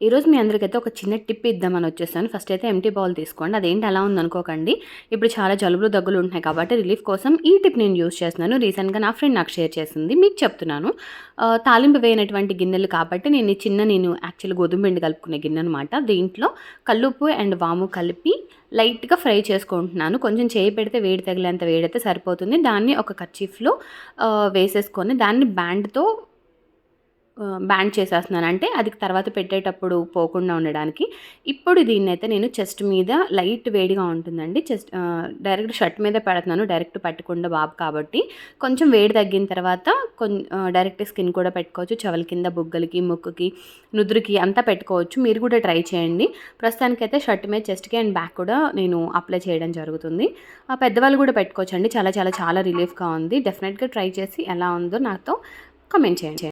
ఈరోజు మీ అందరికైతే ఒక చిన్న టిప్ ఇద్దామని వచ్చేసాను. ఫస్ట్ అయితే ఎంప్టీ బౌల్ తీసుకోండి. అదేంటి అలా ఉందనుకోకండి. ఇప్పుడు చాలా జలుబులు, దగ్గులు ఉంటున్నాయి కాబట్టి రిలీఫ్ కోసం ఈ టిప్ నేను యూజ్ చేస్తున్నాను. రీసెంట్‌గా నా ఫ్రెండ్ నాకు షేర్ చేసింది. మీకు చెప్తున్నాను. తాలింపు వేయనటువంటి గిన్నెలు కాబట్టి నేను యాక్చువల్లీ గోధుమ పిండి కలుపుకునే గిన్నె అనమాట. దీంట్లో కల్లుప్పు అండ్ వాము కలిపి లైట్‌గా ఫ్రై చేసుకుంటున్నాను. కొంచెం చేయి పెడితే వేడి తగిలేంత వేడైతే సరిపోతుంది. దాన్ని ఒక కర్చీఫ్‌లో వేసేసుకొని దాన్ని బ్యాండ్ చేసేస్తున్నాను. అంటే అది తర్వాత పెట్టేటప్పుడు పోకుండా ఉండడానికి. ఇప్పుడు దీన్నైతే నేను చెస్ట్ మీద లైట్ వేడిగా ఉంటుందండి. డైరెక్ట్ షర్ట్ మీద పెడుతున్నాను. డైరెక్ట్ పెట్టకుండా బాబు కాబట్టి. కొంచెం వేడి తగ్గిన తర్వాత డైరెక్ట్ స్కిన్ కూడా పెట్టుకోవచ్చు. చెవుల కింద, బుగ్గలకి, ముక్కుకి, నుదురుకి అంతా పెట్టుకోవచ్చు. మీరు కూడా ట్రై చేయండి. ప్రస్తుతానికైతే షర్ట్ మీద చెస్ట్‌కి అండ్ బ్యాక్ కూడా నేను అప్లై చేయడం జరుగుతుంది. పెద్దవాళ్ళు కూడా పెట్టుకోవచ్చండి. చాలా చాలా చాలా రిలీఫ్‌గా ఉంది. డెఫినెట్‌గా ట్రై చేసి ఎలా ఉందో నాతో కామెంట్ చేయండి.